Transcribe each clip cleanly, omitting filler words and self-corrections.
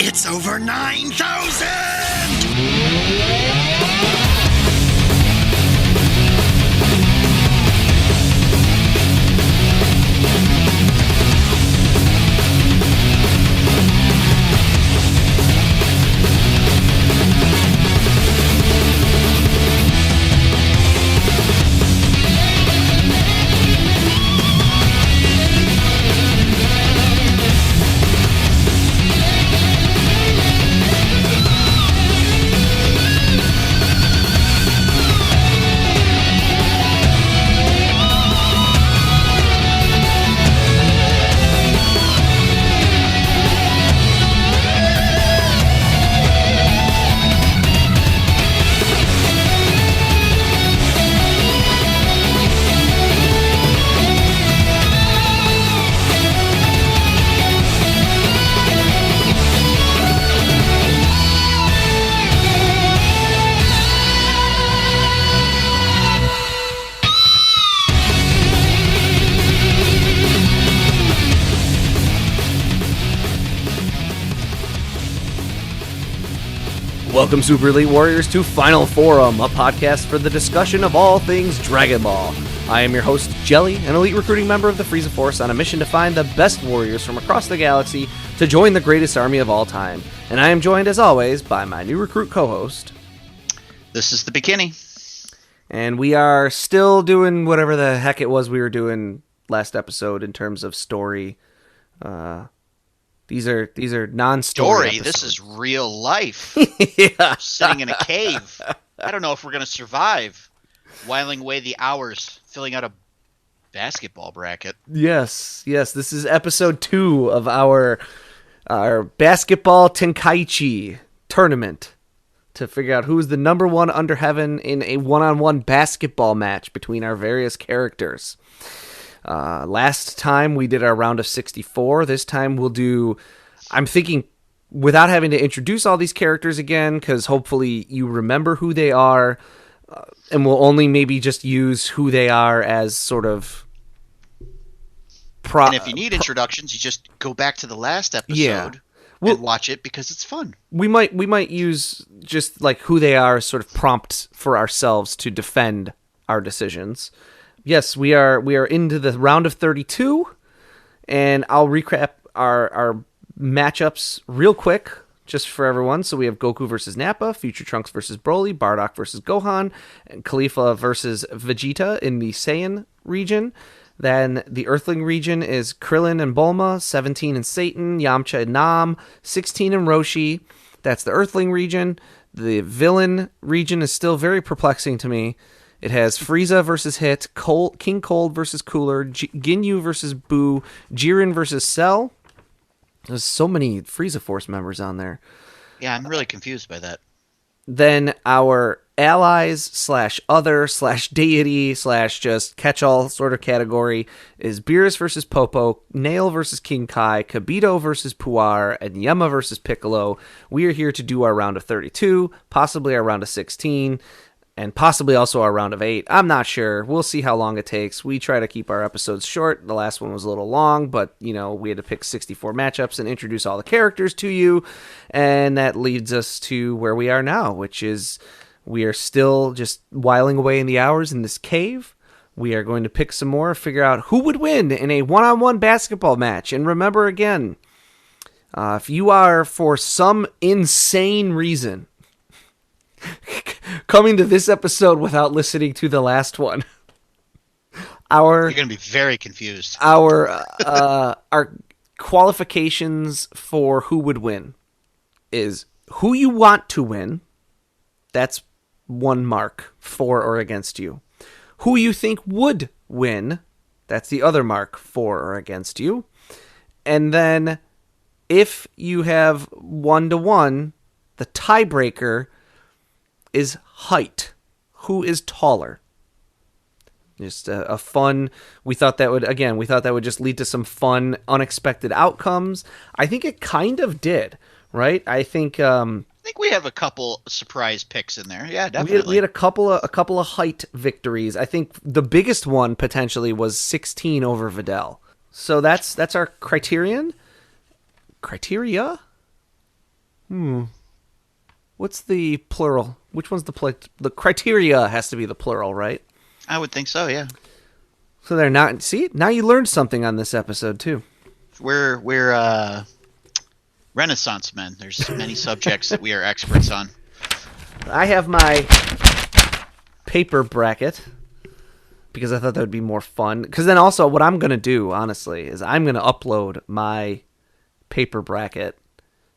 It's over 9,000! Welcome, Super Elite Warriors, to Final Forum, a podcast for the discussion of all things Dragon Ball. I am your host, Jelli, an elite recruiting member of the Frieza Force on a mission to find the best warriors from across the galaxy to join the greatest army of all time. And I am joined, as always, by my new recruit co-host. This is the Bekinney. And we are still doing whatever the heck it was we were doing last episode in terms of story. These are non-story episodes. This is real life. Yeah. Sitting in a cave. I don't know if we're going to survive. Whiling away the hours, filling out a basketball bracket. Yes. This is episode 2 of our basketball Tenkaichi tournament to figure out who's the number one under heaven in a one-on-one basketball match between our various characters. Last time we did our round of 64. This time we'll do, I'm thinking, without having to introduce all these characters again, because hopefully you remember who they are, and we'll only maybe just use who they are as sort of and if you need introductions, you just go back to the last episode and watch it because it's fun. We might use just like who they are as sort of prompt for ourselves to defend our decisions. Yes, we are into the round of 32, and I'll recap our matchups real quick, just for everyone. So we have Goku versus Nappa, Future Trunks versus Broly, Bardock versus Gohan, and Caulifla versus Vegeta in the Saiyan region. Then the Earthling region is Krillin and Bulma, 17 and Satan, Yamcha and Nam, 16 and Roshi. That's the Earthling region. The villain region is still very perplexing to me. It has Frieza versus Hit, King Cold versus Cooler, Ginyu versus Boo, Jiren versus Cell. There's so many Frieza Force members on there. Yeah, I'm really confused by that. Then our allies / other / deity / just catch-all sort of category is Beerus versus Popo, Nail versus King Kai, Kibito versus Puar, and Yema versus Piccolo. We are here to do our round of 32, possibly our round of 16, and possibly also our round of 8. I'm not sure. We'll see how long it takes. We try to keep our episodes short. The last one was a little long, but, we had to pick 64 matchups and introduce all the characters to you. And that leads us to where we are now, which is we are still just whiling away in the hours in this cave. We are going to pick some more, figure out who would win in a one-on-one basketball match. And remember, again, if you are, for some insane reason, coming to this episode without listening to the last one, you're going to be very confused. Our qualifications for who would win is who you want to win. That's 1 mark, for or against you. Who you think would win. That's the other mark, for or against you. And then if you have 1-to-1, the tiebreaker is height. Who is taller? Just a fun. We thought that would just lead to some fun, unexpected outcomes. I think it kind of did, right? I think we have a couple surprise picks in there. Yeah, definitely. We had a couple of height victories. I think the biggest one potentially was 16 over Videl. So that's our criteria. What's the plural? Which one's the criteria has to be the plural, right? I would think so, yeah. So they're not. See, now you learned something on this episode too. We're Renaissance men. There's many subjects that we are experts on. I have my paper bracket because I thought that would be more fun. Because then also what I'm going to do, honestly, is I'm going to upload my paper bracket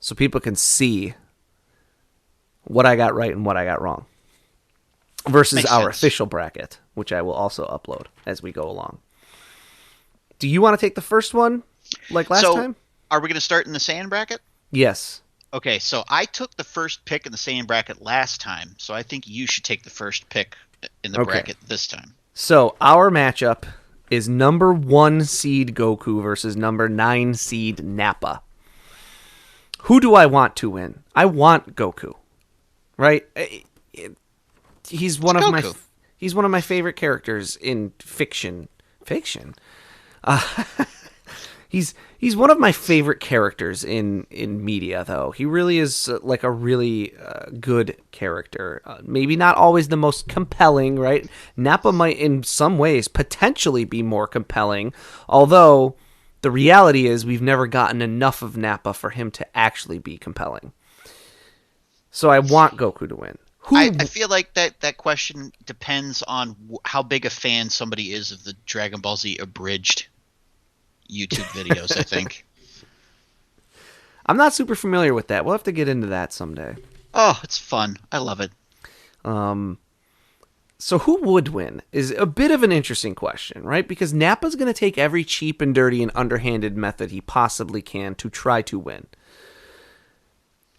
so people can see what I got right and what I got wrong. Versus Makes our sense. official bracket, which I will also upload as we go along. Do you want to take the first one like last time? Are we going to start in the Saiyan bracket? Yes. Okay, so I took the first pick in the Saiyan bracket last time, so I think you should take the first pick in the bracket this time. So our matchup is number 1 seed Goku versus number 9 seed Nappa. Who do I want to win? I want Goku, right? He's one of my favorite characters in fiction. He's one of my favorite characters in media, though. He really is like a really good character. Maybe not always the most compelling, right? Nappa might, in some ways, potentially be more compelling, although the reality is we've never gotten enough of Nappa for him to actually be compelling. So I want Goku to win. I feel like that question depends on how big a fan somebody is of the Dragon Ball Z abridged YouTube videos, I think. I'm not super familiar with that. We'll have to get into that someday. Oh, it's fun. I love it. So who would win is a bit of an interesting question, right? Because Nappa's going to take every cheap and dirty and underhanded method he possibly can to try to win.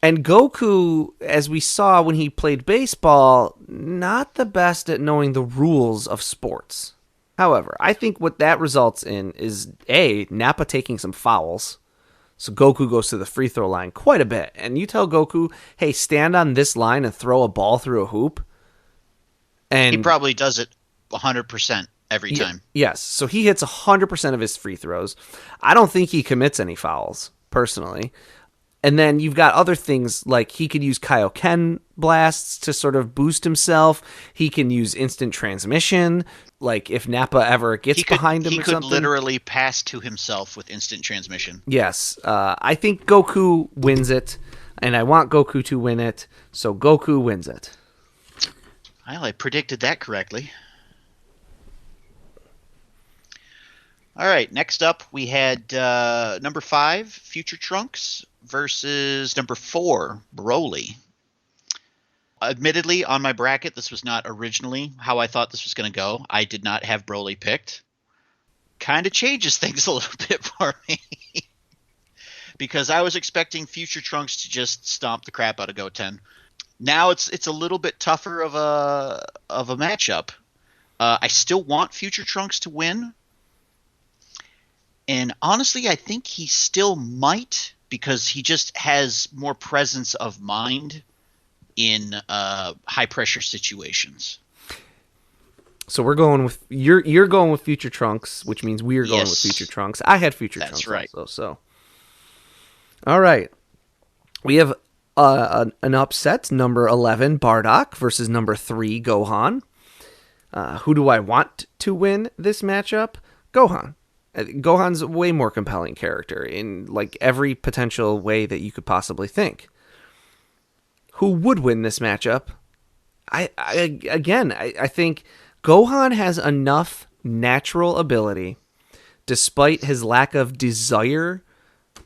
And Goku, as we saw when he played baseball, not the best at knowing the rules of sports. However, I think what that results in is, A, Nappa taking some fouls. So Goku goes to the free throw line quite a bit. And you tell Goku, hey, stand on this line and throw a ball through a hoop. And he probably does it 100% every time. Yes, so he hits 100% of his free throws. I don't think he commits any fouls, personally. And then you've got other things like he could use Kaioken blasts to sort of boost himself. He can use instant transmission, like if Nappa ever gets behind him or something. He could literally pass to himself with instant transmission. Yes. I think Goku wins it, and I want Goku to win it, so Goku wins it. Well, I predicted that correctly. All right, next up we had number 5, Future Trunks, versus number 4, Broly. Admittedly, on my bracket, this was not originally how I thought this was going to go. I did not have Broly picked. Kind of changes things a little bit for me. Because I was expecting Future Trunks to just stomp the crap out of Goten. Now it's a little bit tougher of a matchup. I still want Future Trunks to win. And honestly, I think he still might, because he just has more presence of mind in high pressure situations. So we're going with you're going with Future Trunks, which means we're going with Future Trunks. I had Future That's Trunks right. also. So, all right, we have an upset. Number 11 Bardock versus number 3 Gohan. Who do I want to win this matchup? Gohan. Gohan's a way more compelling character in like every potential way that you could possibly think. Who would win this matchup? I think Gohan has enough natural ability, despite his lack of desire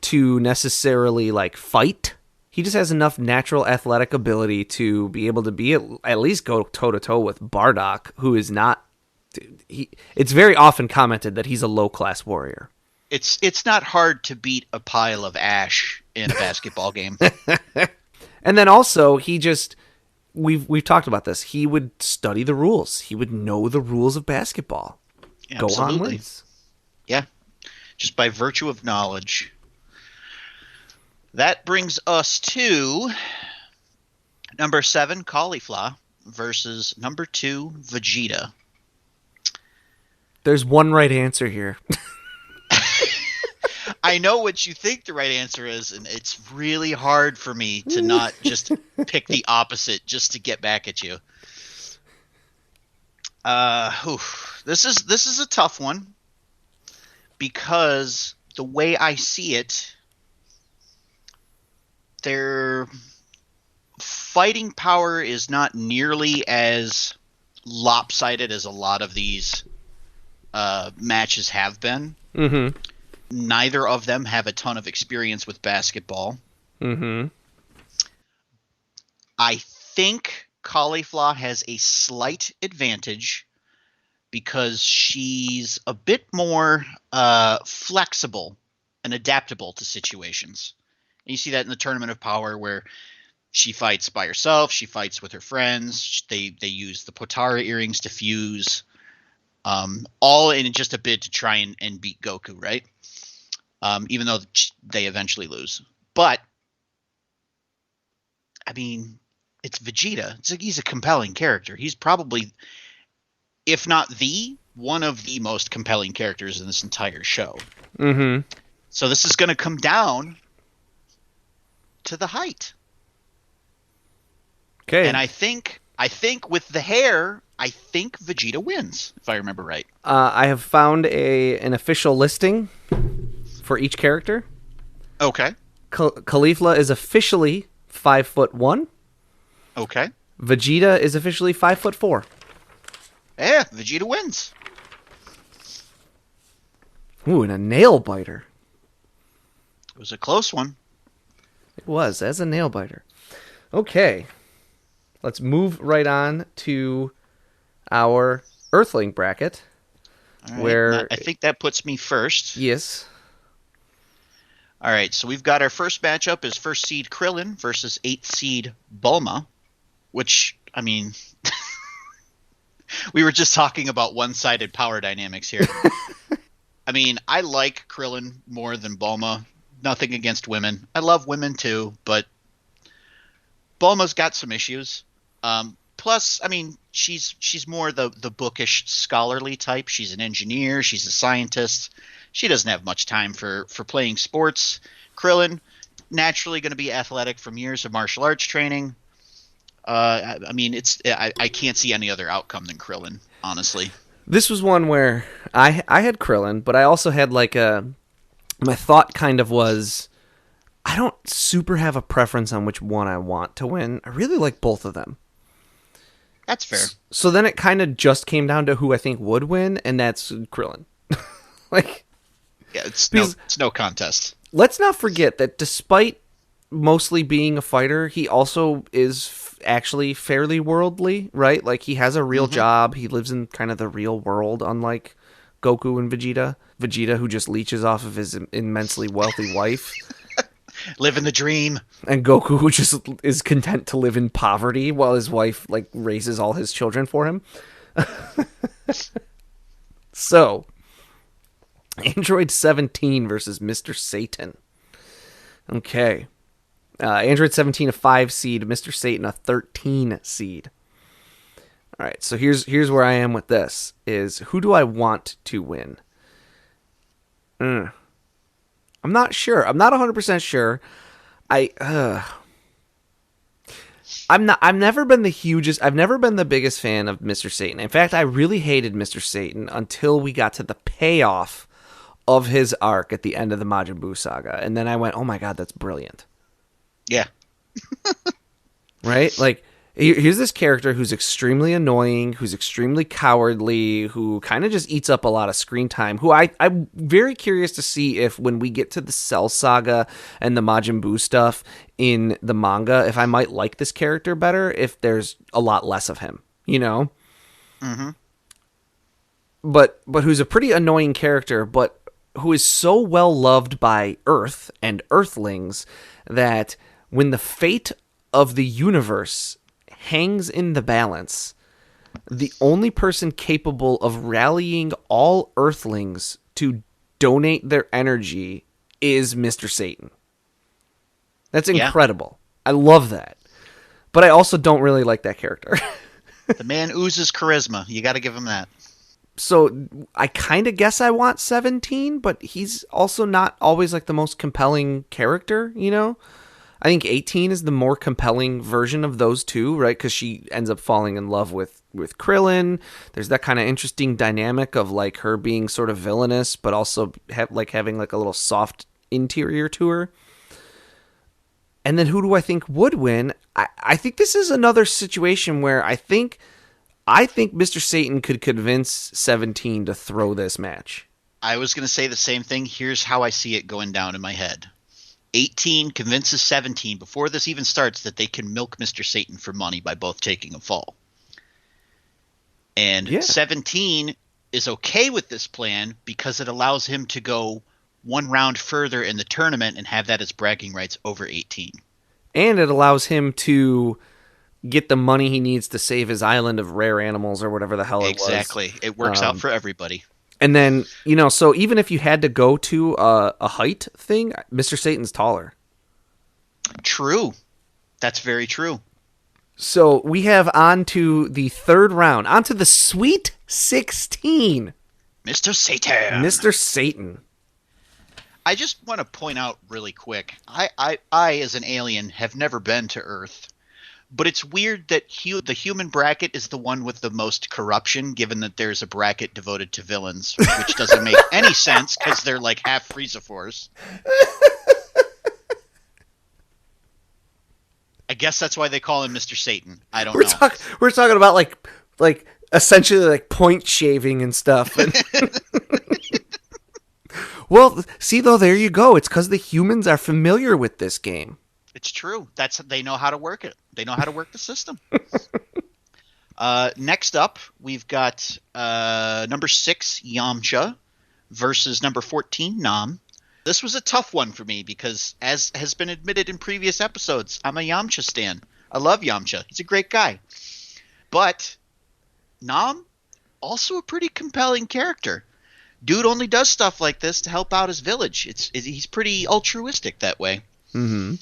to necessarily like fight. He just has enough natural athletic ability to be able to be at least go toe to toe with Bardock, who is not. It's very often commented that he's a low-class warrior. It's not hard to beat a pile of ash in a basketball game. And then also, we've talked about this. He would study the rules. He would know the rules of basketball. Absolutely. Gohan wins. Yeah, just by virtue of knowledge. That brings us to number 7, Caulifla, versus number 2, Vegeta. I know what you think the right answer is, and it's really hard for me to not just pick the opposite just to get back at you. This is a tough one because the way I see it, their fighting power is not nearly as lopsided as a lot of these matches have been. Mm-hmm. Neither of them have a ton of experience with basketball. Mm-hmm. I think Caulifla has a slight advantage because she's a bit more flexible and adaptable to situations. And you see that in the Tournament of Power where she fights by herself, she fights with her friends, they use the Potara earrings to fuse, all in just a bid to try and beat Goku, right? Even though they eventually lose. But, I mean, it's Vegeta. He's a compelling character. He's probably, if not one of the most compelling characters in this entire show. Mm-hmm. So this is going to come down to the height. Okay. And I think with the hair, I think Vegeta wins, if I remember right. I have found an official listing for each character. Okay. Caulifla is officially 5'1". Okay. Vegeta is officially 5'4". Yeah, Vegeta wins. Ooh, and a nail biter. It was a close one. It was, as a nail biter. Okay. Let's move right on to our Earthling bracket. All right, where I think that puts me first. Yes. All right, so we've got our first matchup is first seed Krillin versus 8th seed Bulma, which, I mean, we were just talking about one-sided power dynamics here. I mean, I like Krillin more than Bulma. Nothing against women. I love women too, but Bulma's got some issues. Plus, I mean, she's more the bookish, scholarly type. She's an engineer. She's a scientist. She doesn't have much time for playing sports. Krillin, naturally going to be athletic from years of martial arts training. I mean, I can't see any other outcome than Krillin, honestly. This was one where I had Krillin, but I also had my thought kind of was, I don't super have a preference on which one I want to win. I really like both of them. That's fair. So then it kind of just came down to who I think would win, and that's Krillin. Yeah, it's no contest. Let's not forget that despite mostly being a fighter, he also is actually fairly worldly, right? Like, he has a real job. He lives in kind of the real world, unlike Goku and Vegeta. Vegeta, who just leeches off of his immensely wealthy wife. Living the dream. And Goku, who just is content to live in poverty while his wife, raises all his children for him. So, Android 17 versus Mr. Satan. Okay. Android 17 a 5 seed, Mr. Satan a 13 seed. All right, so here's where I am with this, is who do I want to win? I'm not sure. I'm not 100% sure. I've never been the biggest fan of Mr. Satan. In fact, I really hated Mr. Satan until we got to the payoff of his arc at the end of the Majin Buu saga. And then I went, oh my god, that's brilliant. Yeah. Right? Like, here's this character who's extremely annoying, who's extremely cowardly, who kind of just eats up a lot of screen time, who I'm very curious to see if when we get to the Cell Saga and the Majin Buu stuff in the manga, if I might like this character better if there's a lot less of him, you know? Mm-hmm. But who's a pretty annoying character, but who is so well loved by Earth and Earthlings that when the fate of the universe hangs in the balance, the only person capable of rallying all Earthlings to donate their energy is Mr. Satan. That's incredible. Yeah. I love that. But I also don't really like that character. The man oozes charisma. You got to give him that. So I kind of guess I want 17, but he's also not always like the most compelling character, you know? I think 18 is the more compelling version of those two, right? Because she ends up falling in love with Krillin. There's that kind of interesting dynamic of like her being sort of villainous, but also like having like a little soft interior to her. And then who do I think would win? I think this is another situation where I think Mr. Satan could convince 17 to throw this match. I was going to say the same thing. Here's how I see it going down in my head. 18 convinces 17 before this even starts that they can milk Mr. Satan for money by both taking a fall. And 17 is okay with this plan because it allows him to go one round further in the tournament and have that as bragging rights over 18. And it allows him to get the money he needs to save his island of rare animals or whatever the hell it was. Exactly. It works out for everybody. And then, so even if you had to go to a height thing, Mr. Satan's taller. True. That's very true. So we have on to the third round, on to the Sweet 16. Mr. Satan. Mr. Satan. I just want to point out really quick, I as an alien, have never been to Earth. But it's weird that the human bracket is the one with the most corruption, given that there's a bracket devoted to villains, which doesn't make any sense because they're like half Frieza Force. I guess that's why they call him Mr. Satan. I don't know. We're talking about like essentially like point shaving and stuff. Well, see though, there you go. It's because the humans are familiar with this game. It's true. They know how to work it. They know how to work the system. Next up, we've got number 6, Yamcha, versus number 14, Nam. This was a tough one for me because, as has been admitted in previous episodes, I'm a Yamcha stan. I love Yamcha. He's a great guy. But Nam, also a pretty compelling character. Dude only does stuff like this to help out his village. He's pretty altruistic that way. Mm-hmm.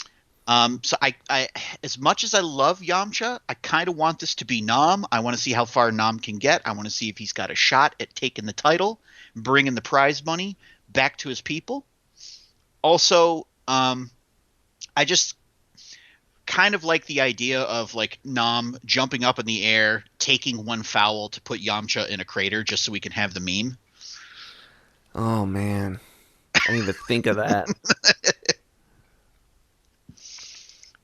So I as much as I love Yamcha, I kind of want this to be Nam. I want to see how far Nam can get. I want to see if he's got a shot at taking the title, bringing the prize money back to his people. Also, I just kind of like the idea of like Nam jumping up in the air, taking one foul to put Yamcha in a crater just so we can have the meme. Oh man, I didn't even think of that.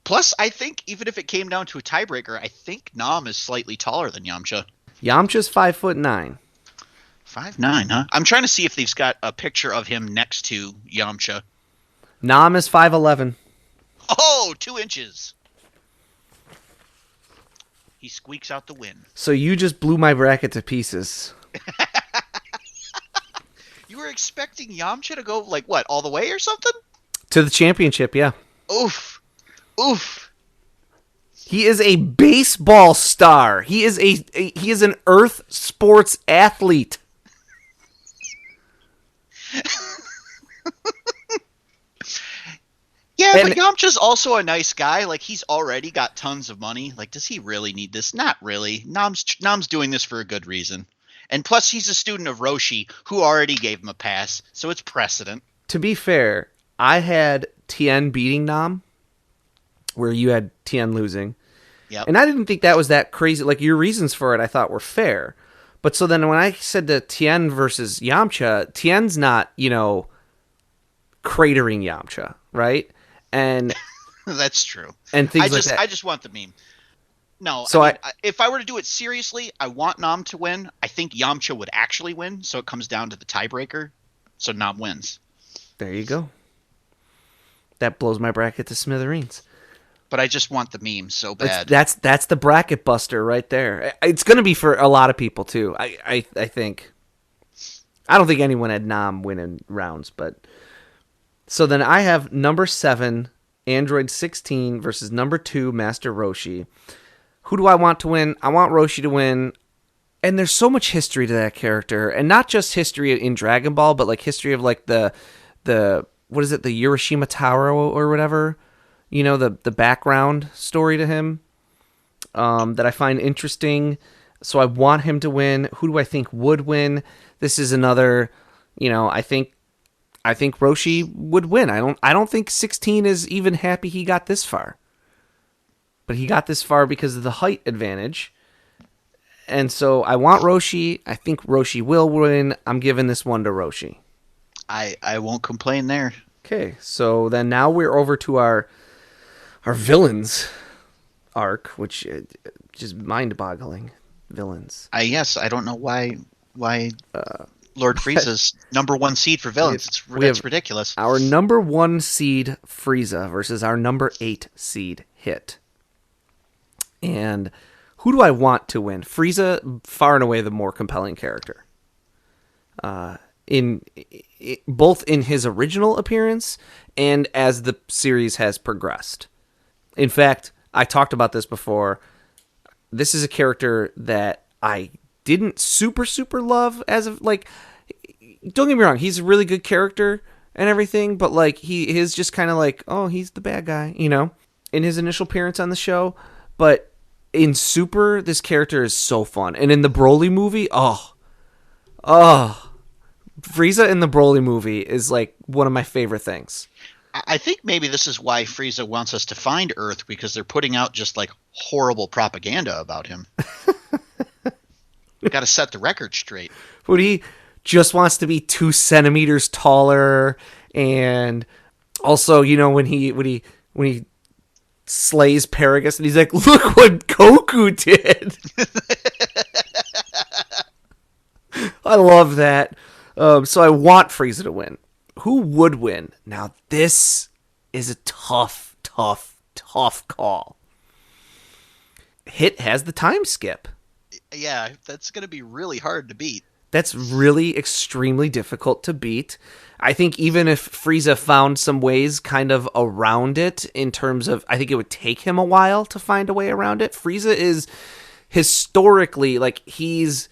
Plus, I think even if it came down to a tiebreaker, I think Nam is slightly taller than Yamcha. Yamcha's 5'9". 5'9", huh? I'm trying to see if they've got a picture of him next to Yamcha. Nam is 5'11". Oh, 2 inches. He squeaks out the win. So you just blew my bracket to pieces. You were expecting Yamcha to go, like, what, all the way or something? To the championship, yeah. Oof. Oof. He is a baseball star. He is an Earth sports athlete. Yeah, but Yamcha's also a nice guy. Like, he's already got tons of money. Like, does he really need this? Not really. Nam's doing this for a good reason. And plus, he's a student of Roshi, who already gave him a pass, so it's precedent. To be fair, I had Tien beating Nam, where you had Tien losing. Yep. And I didn't think that was that crazy. Like, your reasons for it I thought were fair. But so then when I said to Tien versus Yamcha, Tien's not, cratering Yamcha, right? And that's true. And things like that. I just want the meme. No, so if I were to do it seriously, I want Nam to win. I think Yamcha would actually win, so it comes down to the tiebreaker. So Nam wins. There you go. That blows my bracket to smithereens. But I just want the meme so bad. That's the bracket buster right there. It's going to be for a lot of people too. I think. I don't think anyone had Nam winning rounds, but so then I have number 7, Android 16 versus number 2, Master Roshi. Who do I want to win? I want Roshi to win. And there's so much history to that character, and not just history in Dragon Ball, but like history of like the what is it, the Hiroshima Tower or whatever. The background story to him that I find interesting. So I want him to win. Who do I think would win? This is another, I think Roshi would win. I don't think 16 is even happy he got this far. But he got this far because of the height advantage. And so I want Roshi. I think Roshi will win. I'm giving this one to Roshi. I won't complain there. Okay, so then now we're over to our villains arc, which is just mind-boggling. Villains. Yes, I don't know why Lord Frieza's number 1 seed for villains. That's ridiculous. Our number 1 seed Frieza versus our number 8 seed Hit. And who do I want to win? Frieza, far and away the more compelling character. Both in his original appearance and as the series has progressed. In fact, I talked about this before. This is a character that I didn't super love as of like. Don't get me wrong, he's a really good character and everything, but like he is just kind of like, oh, he's the bad guy, in his initial appearance on the show. But in Super, this character is so fun, and in the Broly movie, Frieza in the Broly movie is like one of my favorite things. I think maybe this is why Frieza wants us to find Earth, because they're putting out just like horrible propaganda about him. Got to set the record straight. But he just wants to be 2 centimeters taller, and also, when he slays Paragus, and he's like, "Look what Goku did." I love that. So I want Frieza to win. Who would win? Now, this is a tough call. Hit has the time skip. Yeah, that's going to be really hard to beat. That's really extremely difficult to beat. I think even if Frieza found some ways kind of around it, in terms of, I think it would take him a while to find a way around it. Frieza is historically, like, he's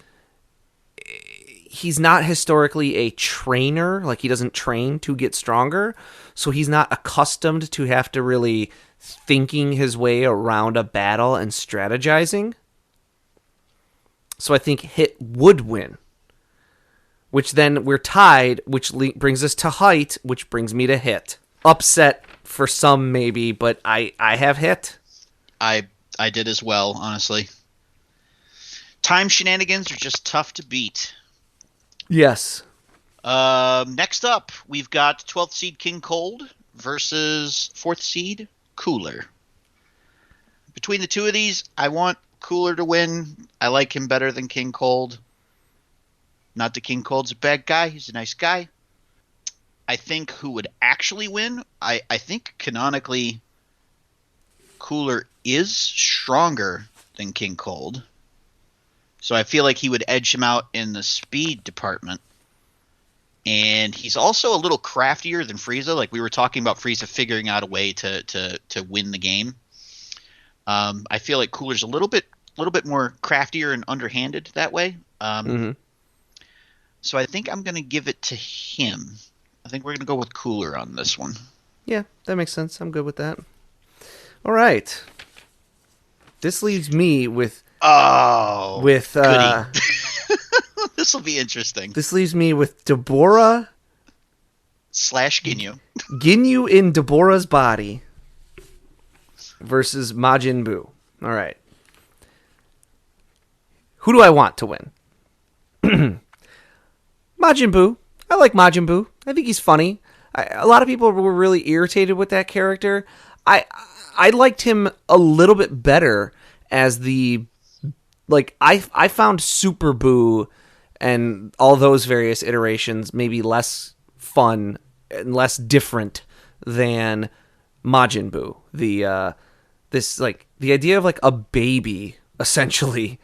not historically a trainer. Like, he doesn't train to get stronger. So he's not accustomed to have to really thinking his way around a battle and strategizing. So I think Hit would win. Which then we're tied, which brings us to height, which brings me to Hit. Upset for some maybe, but I have Hit. I did as well, honestly. Time shenanigans are just tough to beat. Yes. Next up, we've got 12th seed King Cold versus 4th seed Cooler. Between the two of these, I want Cooler to win. I like him better than King Cold. Not that King Cold's a bad guy. He's a nice guy. I think who would actually win, I think canonically Cooler is stronger than King Cold. So I feel like he would edge him out in the speed department. And he's also a little craftier than Frieza. Like we were talking about Frieza figuring out a way to win the game. I feel like Cooler's a little bit more craftier and underhanded that way. So I think I'm going to give it to him. I think we're going to go with Cooler on this one. Yeah, that makes sense. I'm good with that. All right. This leaves me with... this will be interesting. This leaves me with Deborah... / Ginyu. Ginyu in Deborah's body versus Majin Buu. All right. Who do I want to win? Majin Buu. I like Majin Buu. I think he's funny. A lot of people were really irritated with that character. I liked him a little bit better as the... Like, I found Super Buu and all those various iterations maybe less fun and less different than Majin Buu. The idea of like a baby, essentially,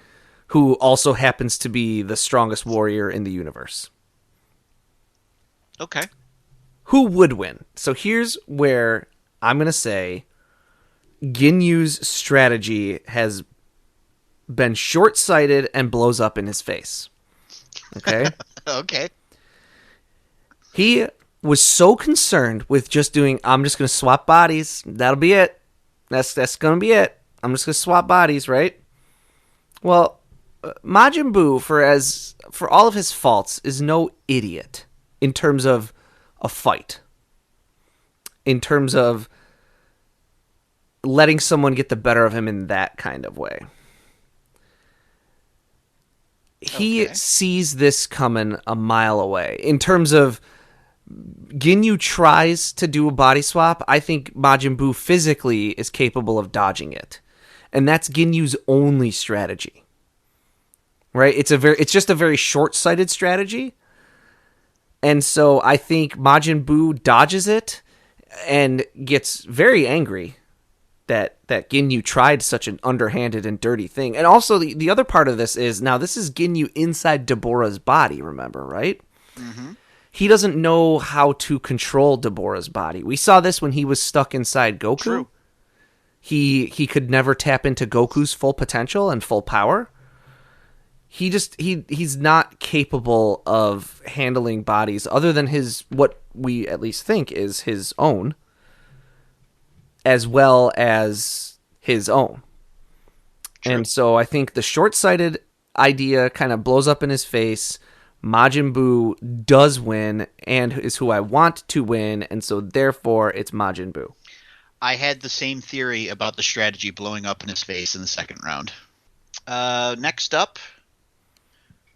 who also happens to be the strongest warrior in the universe. Okay. Who would win? So here's where I'm going to say Ginyu's strategy has been short-sighted and blows up in his face. Okay? Okay. He was so concerned with just doing, I'm just going to swap bodies. That'll be it. That's going to be it. I'm just going to swap bodies, right? Well, Majin Buu, for all of his faults, is no idiot in terms of a fight. In terms of letting someone get the better of him in that kind of way. He sees this coming a mile away. In terms of Ginyu tries to do a body swap, I think Majin Buu physically is capable of dodging it. And that's Ginyu's only strategy. Right? It's just a very short-sighted strategy. And so I think Majin Buu dodges it and gets very angry that Ginyu tried such an underhanded and dirty thing. And also the other part of this is, now this is Ginyu inside Deborah's body, remember, right? Mm-hmm. He doesn't know how to control Deborah's body. We saw this when he was stuck inside Goku. True. He could never tap into Goku's full potential and full power. He's not capable of handling bodies other than what we at least think is his own, as well as his own. True. And so I think the short-sighted idea kind of blows up in his face. Majin Buu does win and is who I want to win, and so therefore it's Majin Buu. I had the same theory about the strategy blowing up in his face in the second round. Next up,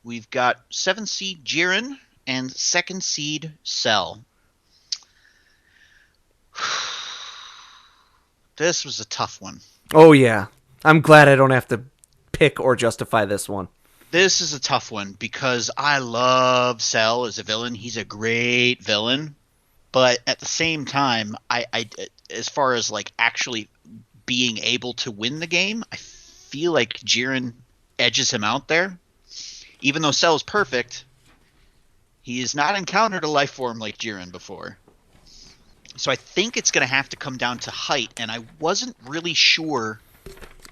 we've got 7th seed Jiren and 2nd seed Cell. This was a tough one. Oh, yeah. I'm glad I don't have to pick or justify this one. This is a tough one because I love Cell as a villain. He's a great villain. But at the same time, I as far as like actually being able to win the game, I feel like Jiren edges him out there. Even though Cell is perfect, he has not encountered a life form like Jiren before. So I think it's going to have to come down to height, and I wasn't really sure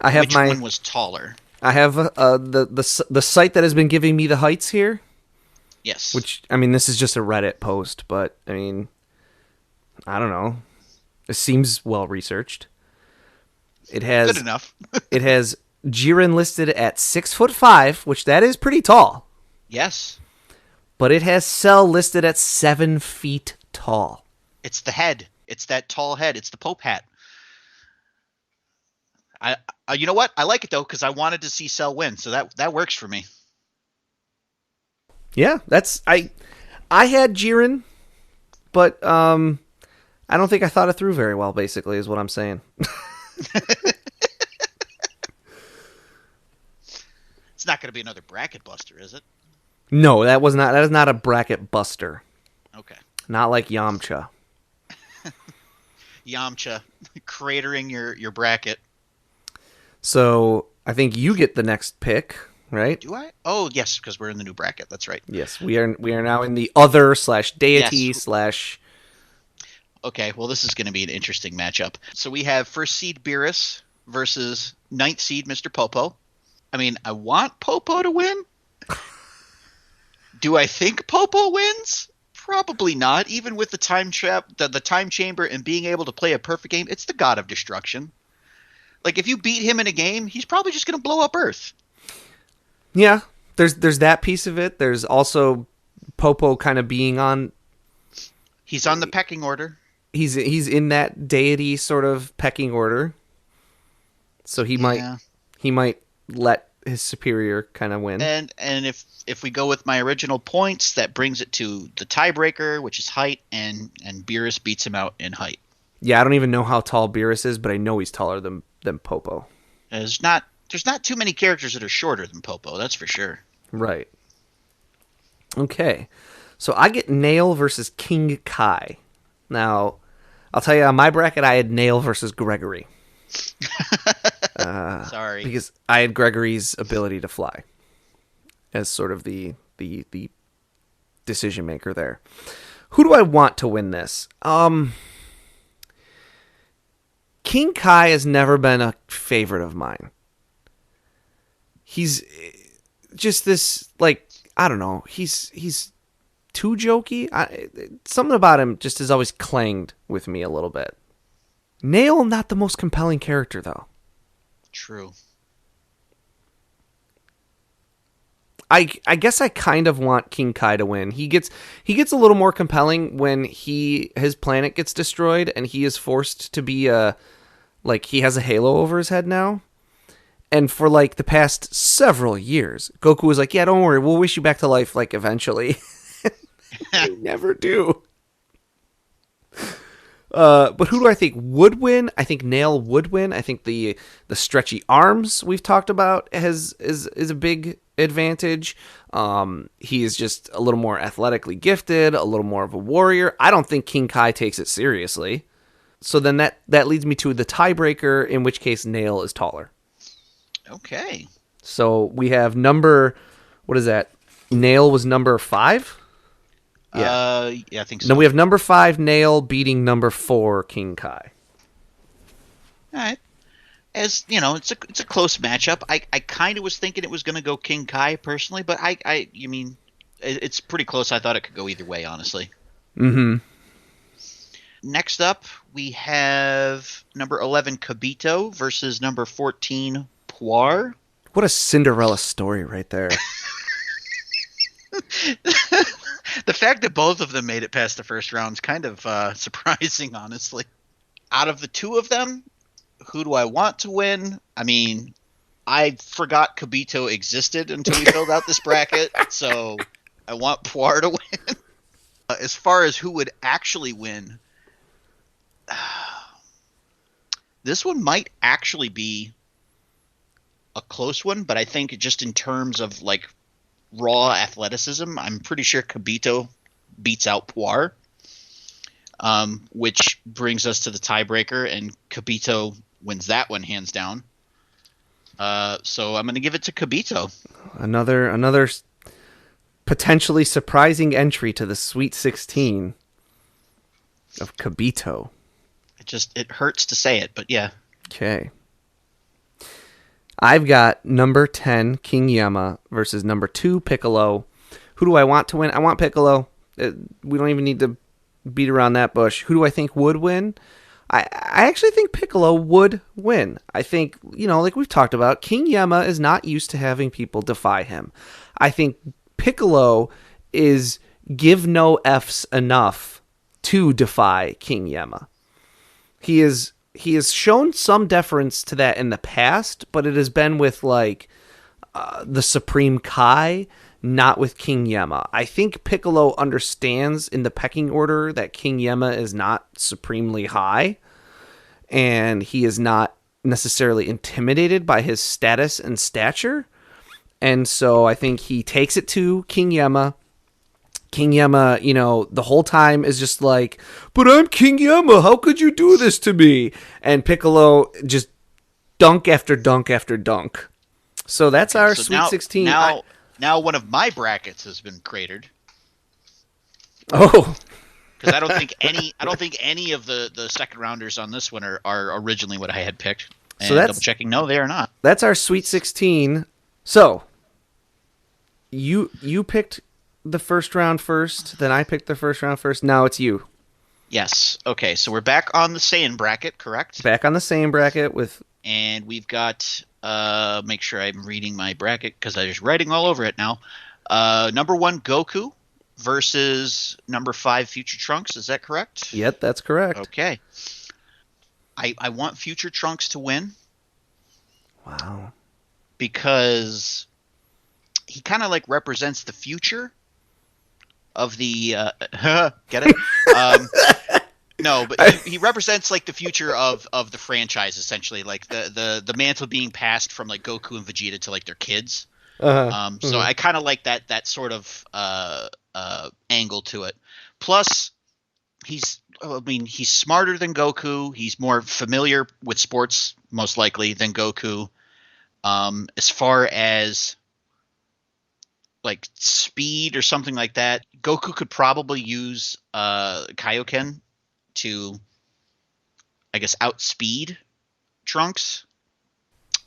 which one was taller. I have the site that has been giving me the heights here. Yes. Which, I mean, this is just a Reddit post, but, I mean, I don't know. It seems well-researched. It has... Good enough. It has Jiren listed at 6'5", which that is pretty tall. Yes. But it has Cell listed at 7 feet tall. It's the head. It's that tall head. It's the Pope hat. You know what? I like it though because I wanted to see Cell win, so that works for me. Yeah, I had Jiren, but I don't think I thought it through very well. Basically, is what I'm saying. It's not going to be another bracket buster, is it? No, that is not a bracket buster. Okay. Not like Yamcha. Yamcha cratering your bracket. So I think you get the next pick, right? Do I? Oh, yes, because we're in the new bracket. That's right. Yes, we are now in the other/deity/ Okay, well, this is going to be an interesting matchup. So we have 1st seed Beerus versus 9th seed Mr. Popo. I mean, I want Popo to win. Do I think Popo wins? Probably not. Even with the time trap, the time chamber, and being able to play a perfect game, it's the god of destruction. Like, if you beat him in a game, he's probably just going to blow up Earth. Yeah, there's that piece of it. There's also Popo kind of being on... He's on the pecking order. He's in that deity sort of pecking order. So he might let his superior kind of win. And if we go with my original points, that brings it to the tiebreaker, which is height, and Beerus beats him out in height. Yeah, I don't even know how tall Beerus is, but I know he's taller than Popo. There's not too many characters that are shorter than Popo, that's for sure. Right. Okay. So I get Nail versus King Kai. Now, I'll tell you, on my bracket, I had Nail versus Gregory. Sorry. Because I had Gregory's ability to fly as sort of the decision maker there. Who do I want to win this? King Kai has never been a favorite of mine. He's just this, like, I don't know. He's too jokey. Something about him just has always clanged with me a little bit. Nail, not the most compelling character, though. True. I guess I kind of want King Kai to win. He gets a little more compelling when his planet gets destroyed and he is forced to be like he has a halo over his head now. And for like the past several years, Goku was like, "Yeah, don't worry, we'll wish you back to life like eventually." They never do. But who do I think would win? I think Nail would win. I think the stretchy arms we've talked about is a big advantage. He is just a little more athletically gifted, a little more of a warrior. I don't think King Kai takes it seriously. So then that leads me to the tiebreaker, in which case Nail is taller. Okay. So we have what is that? Nail was number 5? Yeah, I think so. Then we have number 5 Nail beating number 4 King Kai. All right. As you know, it's a close matchup. I kind of was thinking it was going to go King Kai personally, but you mean it's pretty close. I thought it could go either way, honestly. Mm-hmm. Next up, we have number 11 Kibito versus number 14 Puar. What a Cinderella story right there. The fact that both of them made it past the first round is kind of surprising, honestly. Out of the two of them, who do I want to win? I mean, I forgot Kibito existed until we filled out this bracket, so I want Puar to win. As far as who would actually win, this one might actually be a close one, but I think just in terms of like raw athleticism, I'm pretty sure Kibito beats out Puar, which brings us to the tiebreaker, and Kibito wins that one hands down. So I'm going to give it to Kibito. Another potentially surprising entry to the Sweet 16 of Kibito. It hurts to say it, but yeah. Okay. I've got number 10 King Yama versus number 2 Piccolo. Who do I want to win? I want Piccolo. We don't even need to beat around that bush. Who do I think would win? I actually think Piccolo would win. I think, like we've talked about, King Yama is not used to having people defy him. I think Piccolo is give no Fs enough to defy King Yama. He has shown some deference to that in the past, but it has been with like the Supreme Kai, not with King Yama. I think Piccolo understands in the pecking order that King Yama is not supremely high, and he is not necessarily intimidated by his status and stature. And so I think he takes it to King Yama. King Yama, the whole time is just like, but I'm King Yama, how could you do this to me? And Piccolo just dunk after dunk after dunk. So that's our Sweet 16. Now one of my brackets has been cratered. Oh. Because I don't think any of the second rounders on this one are originally what I had picked. And so double checking, no, they are not. That's our Sweet 16. So you picked the first round first, then I picked the first round first. Now it's you. Yes. Okay, so we're back on the Saiyan bracket, correct? Back on the Saiyan bracket with... And we've got... make sure I'm reading my bracket, because I'm just writing all over it now. Number 1, Goku versus number 5, Future Trunks. Is that correct? Yep, that's correct. Okay. I want Future Trunks to win. Wow. Because he kind of like represents the future of the get it? No, but he represents like the future of the franchise, essentially, like the mantle being passed from like Goku and Vegeta to like their kids. So I kind of like that sort of angle to it. Plus, he's smarter than Goku. He's more familiar with sports, most likely, than Goku. As far as like speed or something like that, Goku could probably use Kaioken to, I guess, outspeed Trunks.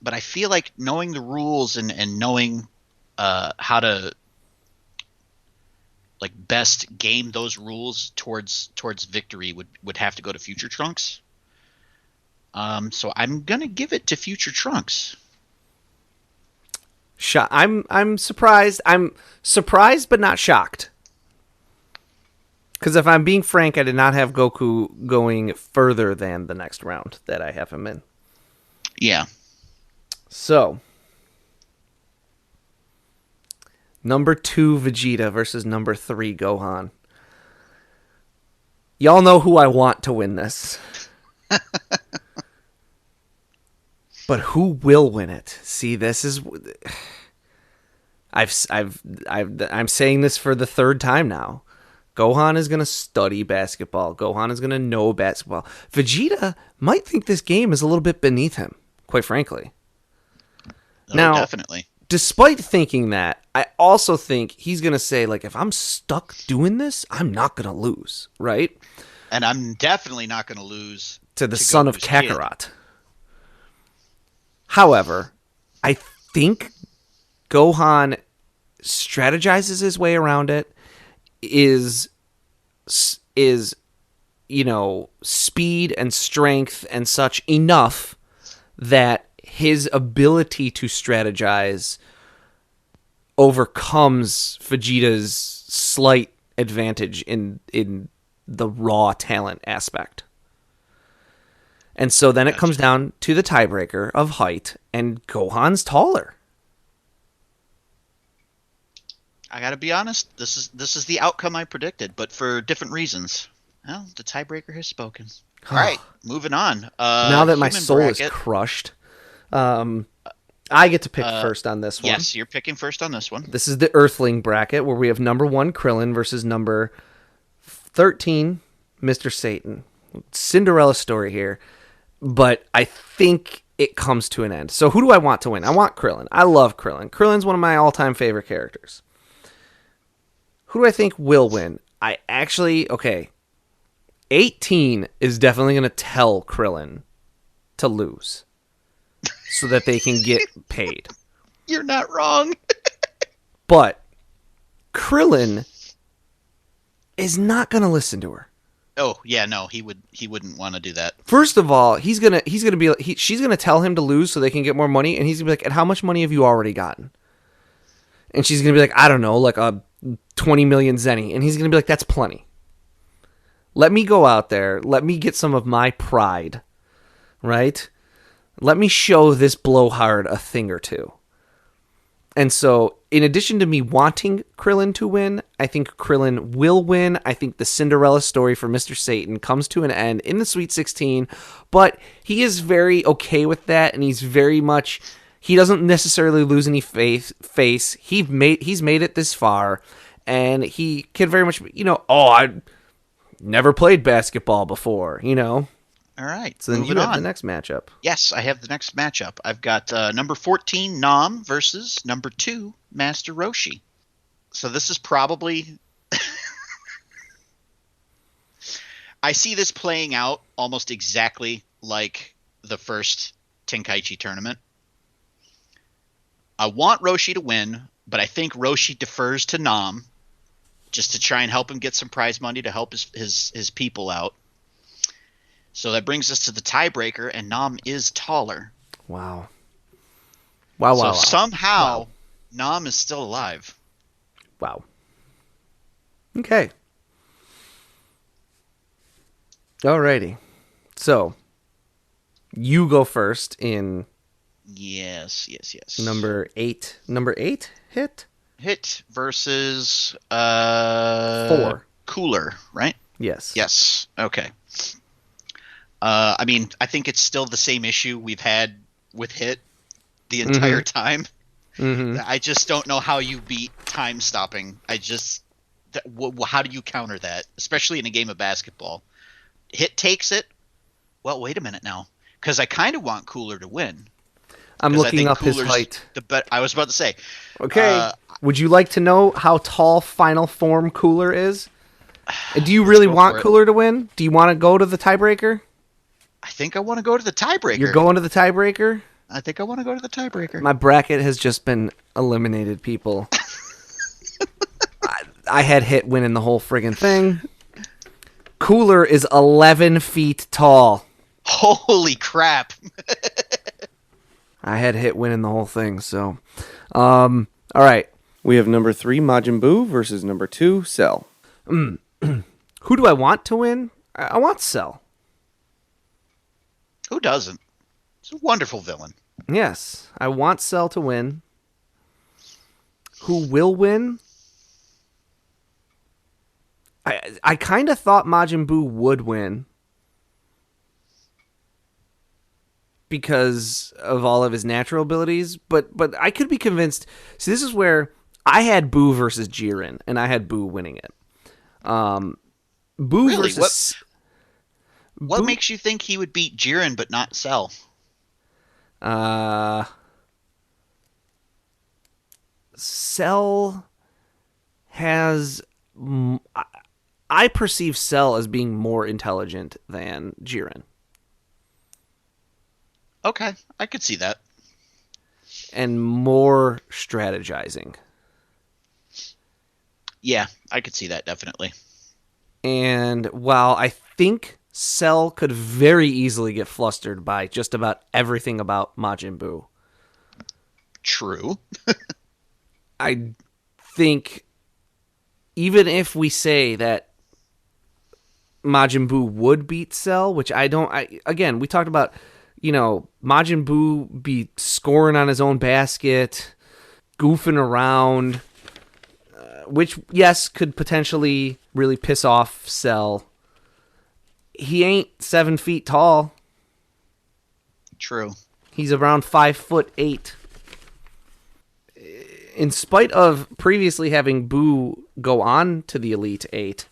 But I feel like knowing the rules and knowing how to like best game those rules towards victory would have to go to Future Trunks. So I'm gonna give it to Future Trunks. I'm surprised. I'm surprised, but not shocked. Because if I'm being frank, I did not have Goku going further than the next round that I have him in. Yeah. So, number 2 Vegeta versus number 3 Gohan. Y'all know who I want to win this. But who will win it? See, this is... I'm saying this for the third time now. Gohan is going to study basketball. Gohan is going to know basketball. Vegeta might think this game is a little bit beneath him, quite frankly. Oh, now, definitely. Despite thinking that, I also think he's going to say, like, if I'm stuck doing this, I'm not going to lose, right? And I'm definitely not going to lose to the son of Kakarot. However, I think Gohan strategizes his way around it, is speed and strength and such enough that his ability to strategize overcomes Vegeta's slight advantage in the raw talent aspect. And so then it comes down to the tiebreaker of height, and Gohan's taller. I gotta be honest, this is the outcome I predicted, but for different reasons. Well, the tiebreaker has spoken. All right, moving on. Now that my soul is crushed, I get to pick first on this one. Yes, you're picking first on this one. This is the Earthling bracket, where we have number 1 Krillin versus number 13 Mr. Satan. Cinderella story here, but I think it comes to an end. So who do I want to win? I want Krillin. I love Krillin. Krillin's one of my all-time favorite characters. Who do I think will win? 18 is definitely going to tell Krillin to lose so that they can get paid. You're not wrong. But Krillin is not going to listen to her. Oh, yeah, no, he wouldn't want to do that. First of all, she's going to tell him to lose so they can get more money, and he's going to be like, "And how much money have you already gotten?" And she's going to be like, "I don't know, like a 20 million zenny." And he's going to be like, "That's plenty. Let me go out there. Let me get some of my pride, right? Let me show this blowhard a thing or two." And so, in addition to me wanting Krillin to win, I think Krillin will win. I think the Cinderella story for Mr. Satan comes to an end in the Sweet 16, but he is very okay with that, and he's very much... He doesn't necessarily lose any face. He's made it this far, and he can very much, I never played basketball before, All right. So then you have the next matchup. Yes, I have the next matchup. I've got number 14, Nam, versus number 2, Master Roshi. So this is probably... I see this playing out almost exactly like the first Tenkaichi tournament. I want Roshi to win, but I think Roshi defers to Nam just to try and help him get some prize money to help his people out. So that brings us to the tiebreaker, and Nam is taller. Wow. So somehow, Nam is still alive. Wow. Okay. Alrighty. So, you go first in... Yes. Number 8. Number 8? Hit versus... 4. Cooler, right? Yes. Okay. I think it's still the same issue we've had with Hit the entire time. Mm-hmm. I just don't know how you beat time stopping. How do you counter that, especially in a game of basketball? Hit takes it. Well, wait a minute now, because I kind of want Cooler to win. I'm looking up his height. I was about to say. Okay. Would you like to know how tall Final Form Cooler is? Do you really want Cooler to win? Do you want to go to the tiebreaker? I think I want to go to the tiebreaker. You're going to the tiebreaker? I think I want to go to the tiebreaker. My bracket has just been eliminated, people. I had Hit winning the whole friggin' thing. Cooler is 11 feet tall. Holy crap. I had Hit winning the whole thing, so... All right. We have number 3, Majin Buu, versus number 2, Cell. Who do I want to win? I want Cell. Who doesn't? It's a wonderful villain. Yes, I want Cell to win. Who will win? I kind of thought Majin Buu would win because of all of his natural abilities, but I could be convinced. See, this is where I had Buu versus Jiren, and I had Buu winning it. Buu Really? versus What Buu- makes you think he would beat Jiren but not Cell? Cell has. I perceive Cell as being more intelligent than Jiren. Okay, I could see that. And more strategizing. Yeah, I could see that definitely. And while I think Cell could very easily get flustered by just about everything about Majin Buu, True. I think even if we say that Majin Buu would beat Cell, which again, we talked about, Majin Buu be scoring on his own basket, goofing around, which, yes, could potentially really piss off Cell. He ain't 7 feet tall. True. He's around 5'8". In spite of previously having Buu go on to the Elite Eight,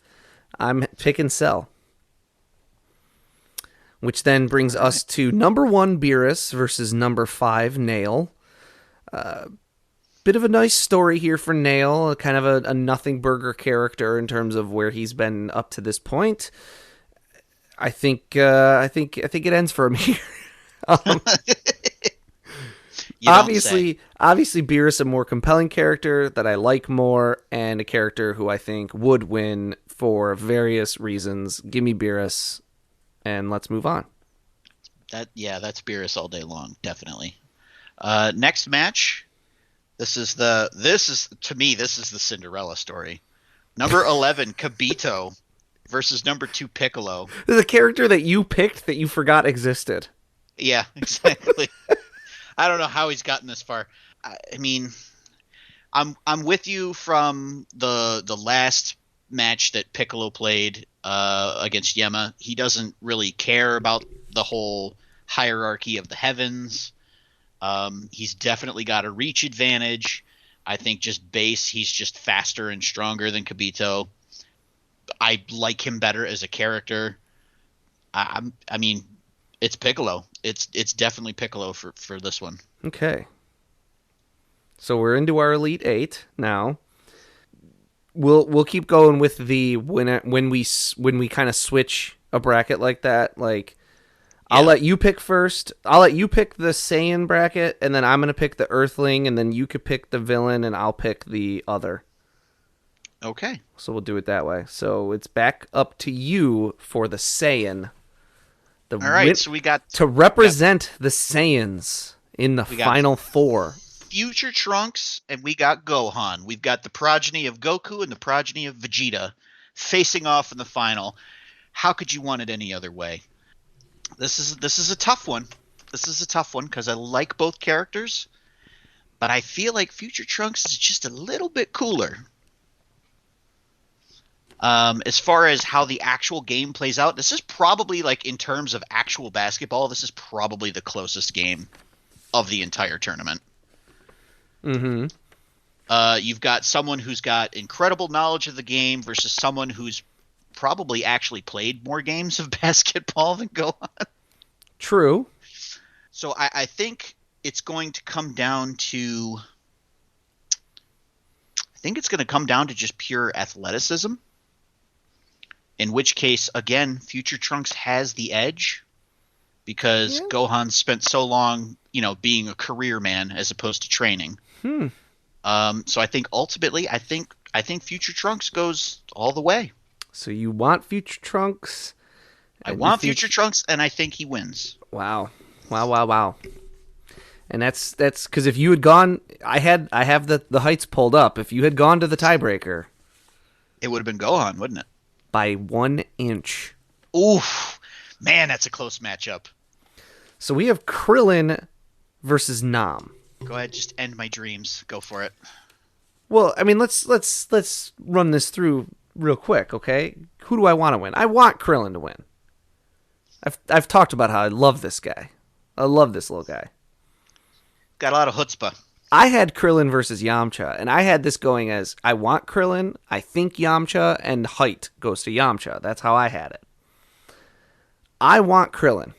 I'm picking Cell. Which then brings us to number 1, Beerus, versus number 5, Nail. Bit of a nice story here for Nail, kind of a nothing burger character in terms of where he's been up to this point. I think it ends for him here. Obviously, Beerus a more compelling character that I like more, and a character who I think would win for various reasons. Give me Beerus, and let's move on. That's Beerus all day long, definitely. Next match. This is to me the Cinderella story. Number 11, Kibito versus number 2, Piccolo. This is a character that you picked that you forgot existed. Yeah, exactly. I don't know how he's gotten this far. I mean, I'm with you from the last match that Piccolo played against Yama. He doesn't really care about the whole hierarchy of the heavens. He's definitely got a reach advantage. I think just base, he's just faster and stronger than Kibito. I like him better as a character. I mean, it's Piccolo. It's definitely Piccolo for this one. Okay. So we're into our Elite Eight now. We'll keep going with the when we kind of switch a bracket like that. Like, yeah. I'll let you pick first. I'll let you pick the Saiyan bracket, and then I'm gonna pick the Earthling, and then you could pick the villain, and I'll pick the other. Okay. So we'll do it that way. So it's back up to you for the Saiyan. All right, so we got to represent the Saiyans in the Final Four. Future Trunks, and we got Gohan. We've got the progeny of Goku and the progeny of Vegeta facing off in the final. How could you want it any other way? This is a tough one. This is a tough one because I like both characters, but I feel like Future Trunks is just a little bit cooler. As far as how the actual game plays out, this is probably, like, in terms of actual basketball, this is probably the closest game of the entire tournament. Mm-hmm. You've got someone who's got incredible knowledge of the game versus someone who's probably actually played more games of basketball than Gohan. True. So I think it's going to come down to... I think it's going to come down to just pure athleticism. In which case, again, Future Trunks has the edge because Gohan spent so long, being a career man as opposed to training. So I think ultimately, I think Future Trunks goes all the way. So you want Future Trunks? I want Future Trunks, and I think he wins. Wow. And that's because if you had gone, I have the heights pulled up. If you had gone to the tiebreaker, It would have been Gohan, wouldn't it? by 1 inch. Oof. Man, that's a close matchup. So we have Krillin versus Nam. Go ahead, just end my dreams. Go for it. Well, I mean, let's run this through real quick, okay? Who do I want to win? I want Krillin to win. I've talked about how I love this guy. I love this little guy. Got a lot of chutzpah. I had Krillin versus Yamcha, and I had this going as I want Krillin, I think Yamcha, and height goes to Yamcha. That's how I had it. I want Krillin.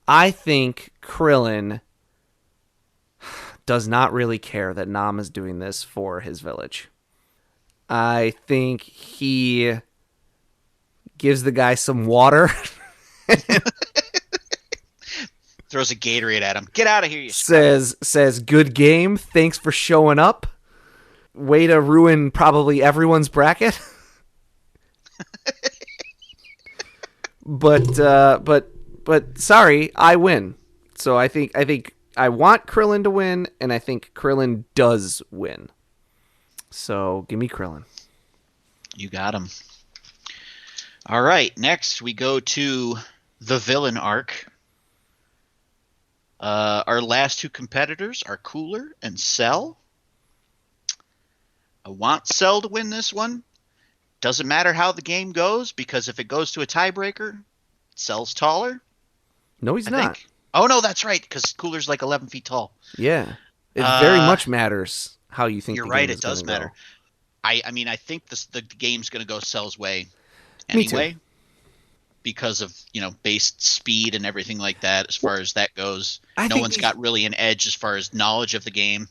I think Krillin does not really care that Nam is doing this for his village. I think he gives the guy some water. Throws a Gatorade at him. Get out of here, you says good game, thanks for showing up. Way to ruin probably everyone's bracket. but sorry, I win. So I think I want Krillin to win, and I think Krillin does win. So give me Krillin. You got him. All right, next we go to the villain arc. Our last two competitors are Cooler and Cell. I want Cell to win this one. Doesn't matter how the game goes, because if it goes to a tiebreaker, Cell's taller. No, he's I not. think. Oh, no, that's right, because Cooler's like 11 feet tall. Yeah. It very much matters how you think You're the right, game it is does gonna matter. go. I mean, I think the game's going to go Cell's way Me too. anyway, because of, base speed and everything like that as far as that goes. I No think one's got really an edge as far as knowledge of the game.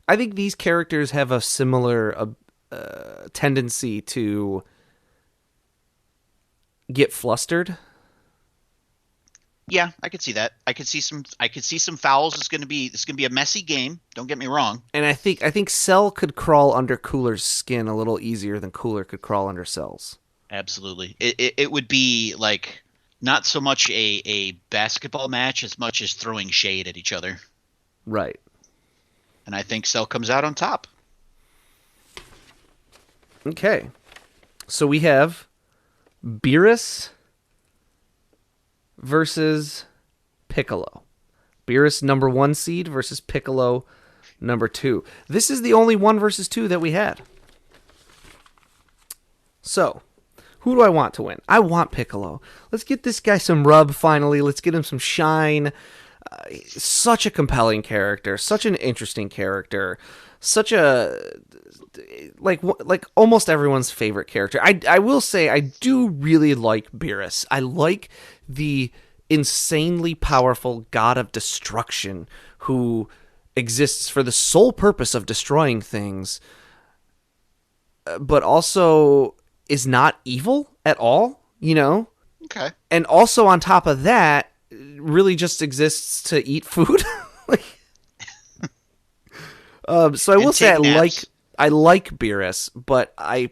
I think these characters have a similar tendency to get flustered. Yeah, I could see that. I could see some fouls. It's gonna be a messy game. Don't get me wrong. And I think Cell could crawl under Cooler's skin a little easier than Cooler could crawl under Cell's. Absolutely. It would be like not so much a basketball match as much as throwing shade at each other. Right. And I think Cell comes out on top. Okay. So we have Beerus versus Piccolo. Beerus number 1 seed versus Piccolo number 2. This is the only 1 versus 2 that we had. So, who do I want to win? I want Piccolo. Let's get this guy some rub finally. Let's get him some shine. Such a compelling character. Such an interesting character. Such a... Like almost everyone's favorite character. I will say I do really like Beerus. I like the insanely powerful god of destruction who exists for the sole purpose of destroying things, but also is not evil at all, Okay. And also on top of that, really just exists to eat food. So I will say I like Beerus, but I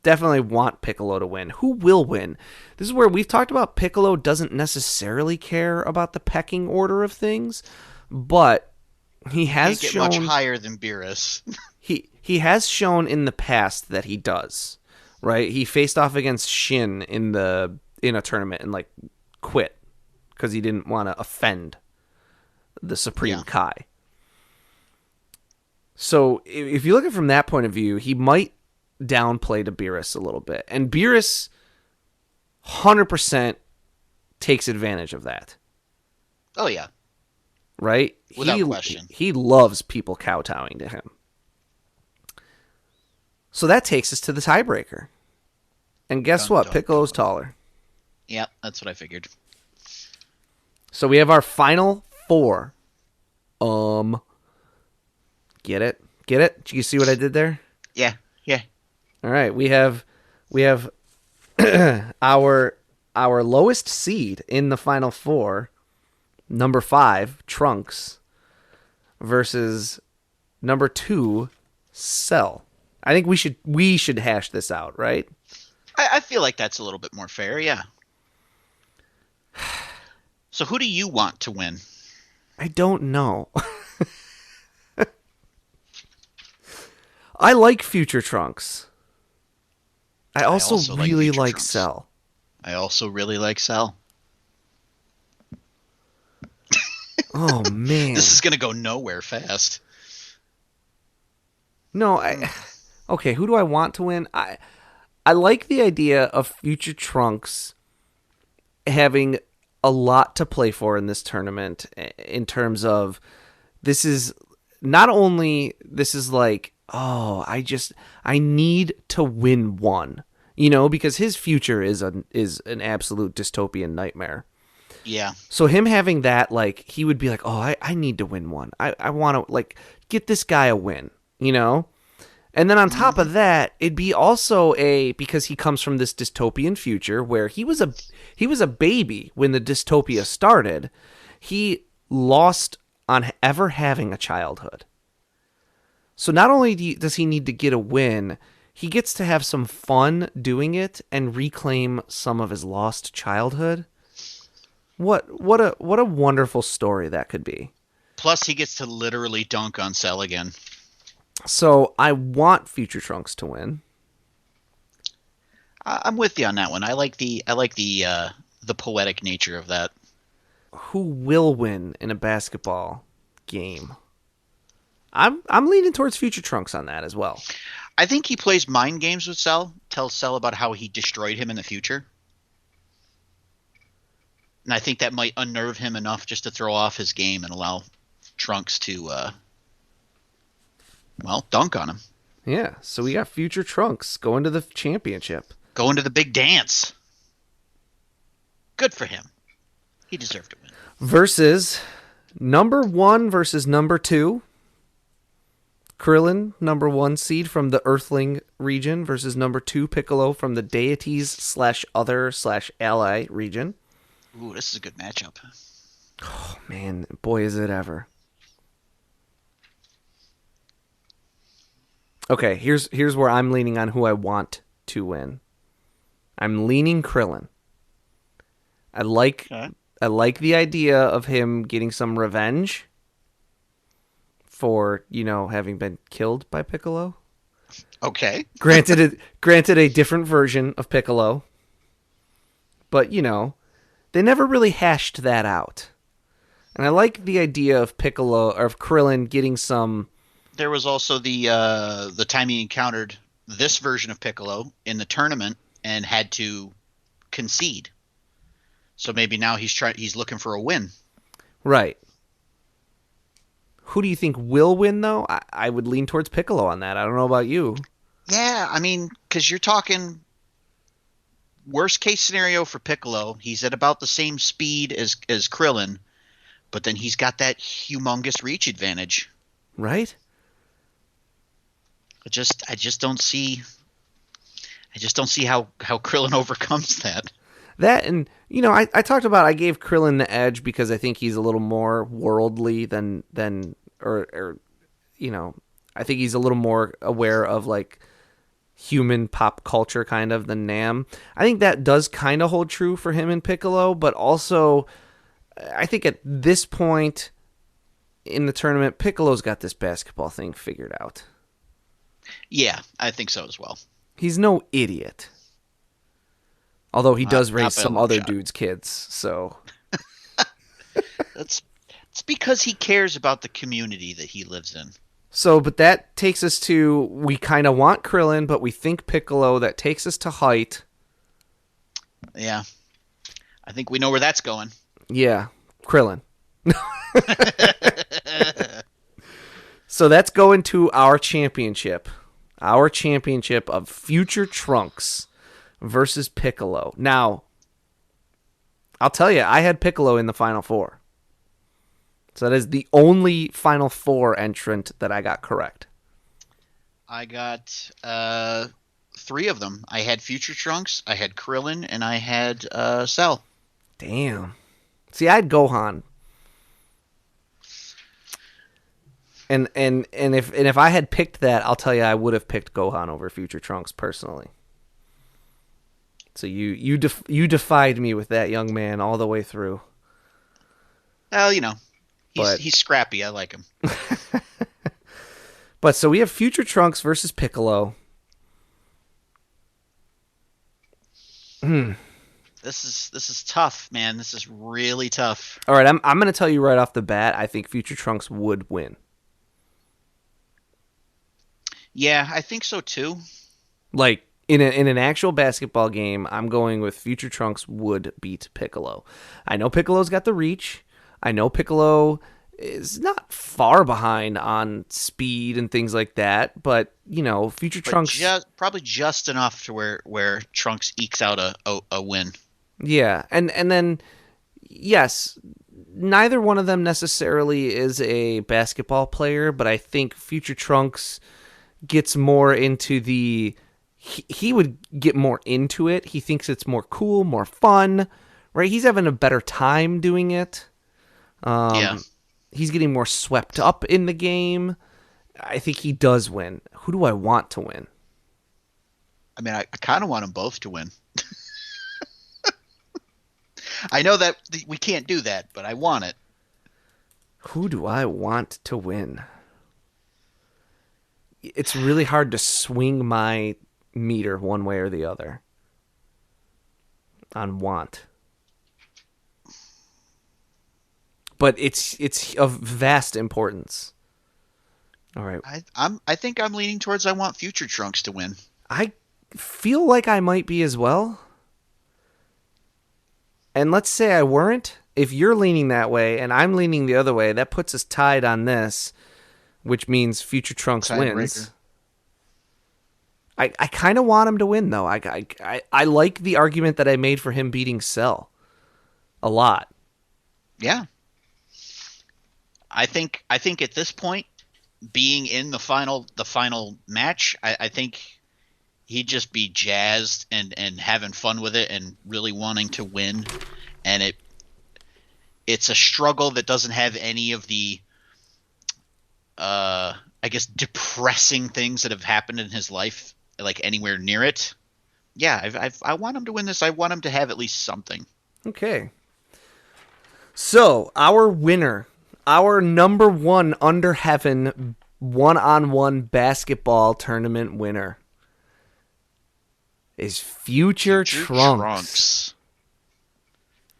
definitely want Piccolo to win. Who will win? This is where we've talked about Piccolo doesn't necessarily care about the pecking order of things, but he has Can't get shown much higher than Beerus. he has shown in the past that he does. Right? He faced off against Shin in a tournament and quit because he didn't want to offend the Supreme Kai. So if you look at it from that point of view, he might downplay to Beerus a little bit. And Beerus 100% takes advantage of that. Oh, yeah. Right? Without question. He loves people kowtowing to him. So that takes us to the tiebreaker. And guess what? Piccolo's taller. Yeah, that's what I figured. So we have our final 4. Get it? Get it? Did you see what I did there? Yeah. All right, we have our lowest seed in the final 4, number 5, Trunks, versus number 2, Cell. I think we should hash this out, right? I feel like that's a little bit more fair, yeah. So who do you want to win? I don't know. I like Future Trunks. I also really Future like Trunks. Cell. I also really like Cell. Oh man. This is going to go nowhere fast. No, okay, who do I want to win? I like the idea of Future Trunks having a lot to play for in this tournament in terms of this is not only this is like, oh, I need to win one. Because his future is an absolute dystopian nightmare. Yeah. So him having that, like, he would be like, oh, I need to win one. I want to, like, get this guy a win, And then on top of that, it'd be also because he comes from this dystopian future where he was a baby when the dystopia started. He lost on ever having a childhood. So not only does he need to get a win, he gets to have some fun doing it and reclaim some of his lost childhood. What a wonderful story that could be. Plus, he gets to literally dunk on Cell again. So I want Future Trunks to win. I'm with you on that one. I like the poetic nature of that. Who will win in a basketball game? I'm leaning towards Future Trunks on that as well. I think he plays mind games with Cell, tells Cell about how he destroyed him in the future. And I think that might unnerve him enough just to throw off his game and allow Trunks to, dunk on him. Yeah, so we got Future Trunks going to the championship. Going to the big dance. Good for him. He deserved to win. Versus number 1 versus number 2. Krillin, number 1 seed from the Earthling region versus number 2 Piccolo from the Deities/Other/Ally region. Ooh, this is a good matchup. Oh, man, boy, is it ever. Okay, here's where I'm leaning on who I want to win. I'm leaning Krillin. I like the idea of him getting some revenge for, having been killed by Piccolo. Okay. Granted a different version of Piccolo. But, they never really hashed that out. And I like the idea of Krillin getting some. There was also the time he encountered this version of Piccolo in the tournament and had to concede. So maybe now he's looking for a win. Right. Who do you think will win, though? I would lean towards Piccolo on that. I don't know about you. Yeah, I mean, because you're talking worst case scenario for Piccolo. He's at about the same speed as Krillin, but then he's got that humongous reach advantage. Right? I just don't see how Krillin overcomes that. That, and I talked about, I gave Krillin the edge because I think he's a little more worldly than I think he's a little more aware of like human pop culture kind of than Nam. I think that does kind of hold true for him and Piccolo, but also I think at this point in the tournament, Piccolo's got this basketball thing figured out. Yeah, I think so as well. He's no idiot. Although he does raise some other shot. dude's kids, so. It's because he cares about the community that he lives in. So, but that takes us to, we kind of want Krillin, but we think Piccolo. That takes us to height. Yeah. I think we know where that's going. Yeah, Krillin. So that's going to our championship. Our championship of Future Trunks versus Piccolo. Now, I'll tell you, I had Piccolo in the Final Four. So that is the only Final Four entrant that I got correct. I got 3 of them. I had Future Trunks, I had Krillin, and I had Cell. Damn. See, I had Gohan. And if I had picked that, I'll tell you, I would have picked Gohan over Future Trunks personally. So you defied me with that, young man, all the way through. Well, But he's scrappy. I like him. but so we have Future Trunks versus Piccolo. This is tough, man. This is really tough. All right, I'm going to tell you right off the bat, I think Future Trunks would win. Yeah, I think so too. Like in an actual basketball game, I'm going with Future Trunks would beat Piccolo. I know Piccolo's got the reach. I know Piccolo is not far behind on speed and things like that, but Future But Trunks, probably just enough to where Trunks ekes out a win. yeah, and then yes, neither one of them necessarily is a basketball player, but I think Future Trunks gets more into he would get more into it. He thinks it's more cool, more fun, right? He's having a better time doing it. Yeah. He's getting more swept up in the game. I think he does win. Who do I want to win? I mean, I kind of want them both to win. I know that we can't do that, but I want it. Who do I want to win? It's really hard to swing my meter one way or the other on want. But it's of vast importance. All right. I think I'm leaning towards I want Future Trunks to win. I feel like I might be as well. And let's say I weren't. If you're leaning that way and I'm leaning the other way, that puts us tied on this, which means Future Trunks wins. I kind of want him to win, though. I like the argument that I made for him beating Cell a lot. Yeah. I think at this point, being in the final match, I think he'd just be jazzed and having fun with it and really wanting to win. And it's a struggle that doesn't have any of the I guess depressing things that have happened in his life like anywhere near it. Yeah, I want him to win this. I want him to have at least something. Okay. So, our winner, our number one under heaven one-on-one basketball tournament winner is Future Trunks.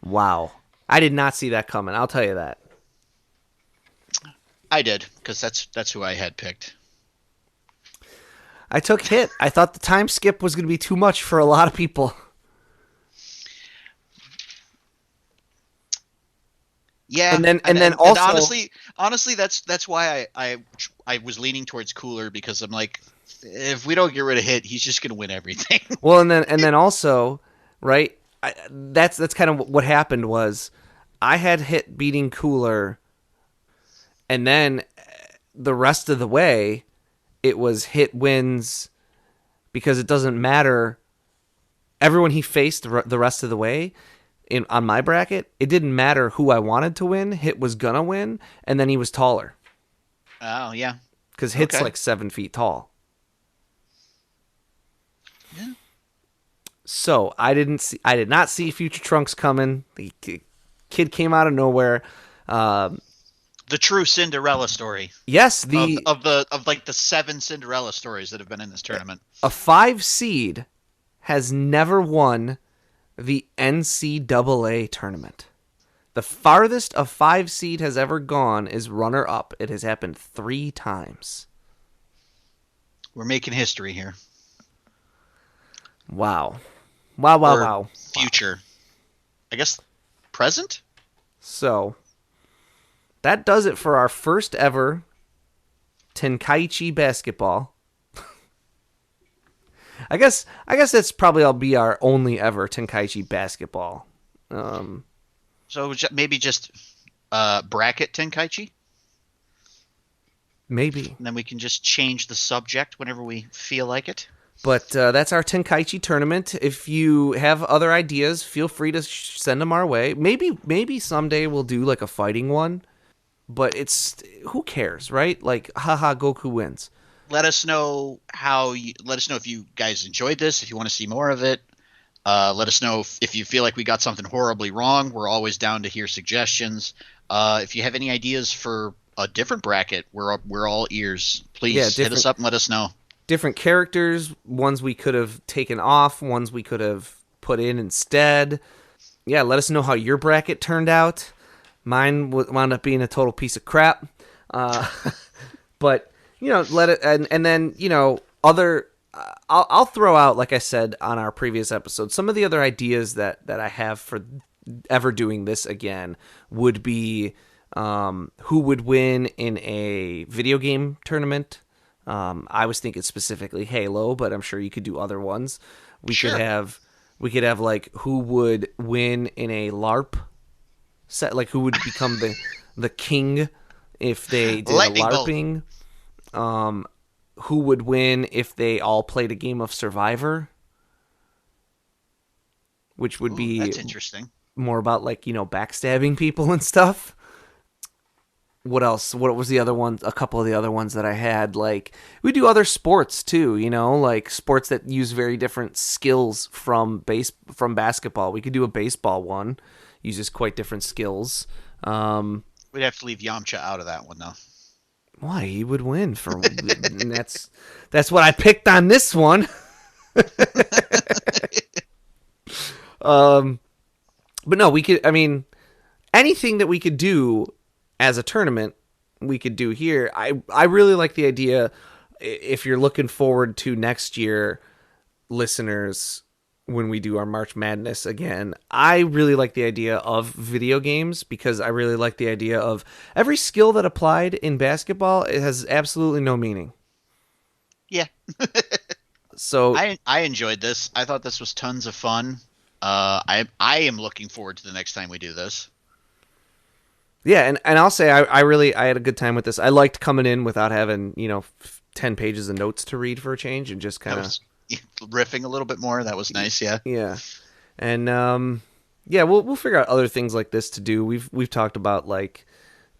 Wow. I did not see that coming. I'll tell you that. I did, because that's who I had picked. I took Hit. I thought the time skip was going to be too much for a lot of people. Yeah, and then also honestly, that's why I was leaning towards Cooler, because I'm like, if we don't get rid of Hit, he's just gonna win everything. Well, and then also, right? That's kind of what happened was I had Hit beating Cooler, and then the rest of the way it was Hit wins because it doesn't matter. Everyone he faced the rest of the way. On my bracket, it didn't matter who I wanted to win. Hit was gonna win, and then he was taller. Oh yeah, because Hit's like 7 feet tall. Yeah. So I did not see Future Trunks coming. The kid came out of nowhere. The true Cinderella story. Yes, of like the 7 Cinderella stories that have been in this tournament. A 5 seed has never won the NCAA tournament. The farthest a 5 seed has ever gone is runner-up. It has happened 3 times. We're making history here. Wow. Wow. Future. I guess present? So, that does it for our first ever Tenkaichi basketball. I guess that's probably will be our only ever Tenkaichi basketball. So maybe just bracket Tenkaichi? Maybe. And then we can just change the subject whenever we feel like it. But that's our Tenkaichi tournament. If you have other ideas, feel free to send them our way. Maybe someday we'll do like a fighting one. But who cares, right? Like, haha, Goku wins. Let us know if you guys enjoyed this, if you want to see more of it. Let us know if you feel like we got something horribly wrong. We're always down to hear suggestions. If you have any ideas for a different bracket, we're all ears. Please hit us up and let us know. Different characters, ones we could have taken off, ones we could have put in instead. Yeah, let us know how your bracket turned out. Mine wound up being a total piece of crap. But, let it, and then, other, I'll throw out, like I said on our previous episode, some of the other ideas that I have for ever doing this again would be who would win in a video game tournament. I was thinking specifically Halo, but I'm sure you could do other ones. We could have like who would win in a LARP set, like who would become the king if they did Lightning a LARPing. Who would win if they all played a game of Survivor, which would be that's interesting. More about like backstabbing people and stuff. What else? What was the other one? A couple of the other ones that I had, like we do other sports too, like sports that use very different skills from basketball. We could do a baseball one, uses quite different skills. We'd have to leave Yamcha out of that one though. Why? He would win for and that's what I picked on this one. But no, we could, anything that we could do as a tournament, we could do here. I really like the idea, if you're looking forward to next year, listeners, when we do our March Madness again, I really like the idea of video games, because I really like the idea of every skill that applied in basketball, it has absolutely no meaning. Yeah. So I enjoyed this. I thought this was tons of fun. I am looking forward to the next time we do this. Yeah, and I'll say I had a good time with this. I liked coming in without having 10 pages of notes to read for a change, and just kind of riffing a little bit more. That was nice. Yeah. Yeah, and we'll figure out other things like this to do. We've talked about, like,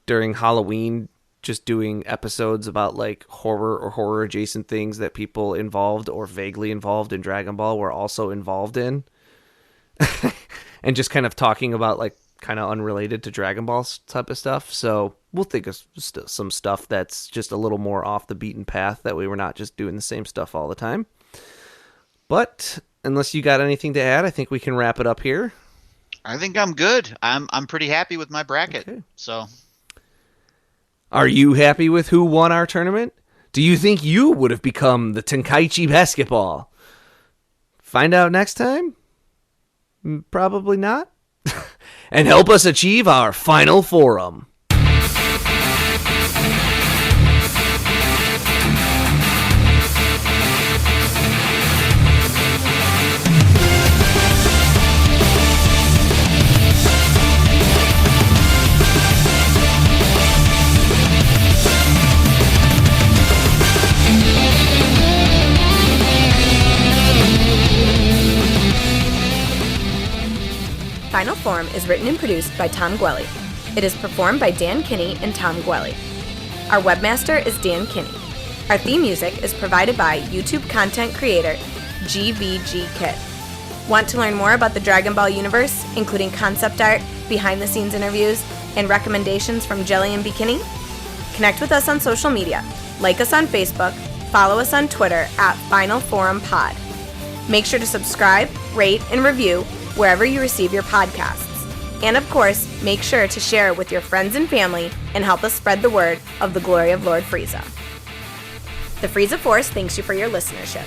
during Halloween, just doing episodes about like horror or horror adjacent things that people involved or vaguely involved in Dragon Ball were also involved in, and just kind of talking about like kind of unrelated to Dragon Ball type of stuff. So we'll think of some stuff that's just a little more off the beaten path, that way we're not just doing the same stuff all the time. But unless you got anything to add, I think we can wrap it up here. I think I'm good. I'm pretty happy with my bracket. Okay. So, are you happy with who won our tournament? Do you think you would have become the Tenkaichi basketball? Find out next time? Probably not. And help us achieve our final forum. Final Form is written and produced by Tom Gwelly. It is performed by Dan Kinney and Tom Gwelly. Our webmaster is Dan Kinney. Our theme music is provided by YouTube content creator GVG Kid. Want to learn more about the Dragon Ball universe, including concept art, behind-the-scenes interviews, and recommendations from Jelli and Bekinney? Connect with us on social media. Like us on Facebook. Follow us on Twitter at Final Forum Pod. Make sure to subscribe, rate, and review wherever you receive your podcasts. And of course, make sure to share it with your friends and family and help us spread the word of the glory of Lord Frieza. The Frieza Force thanks you for your listenership.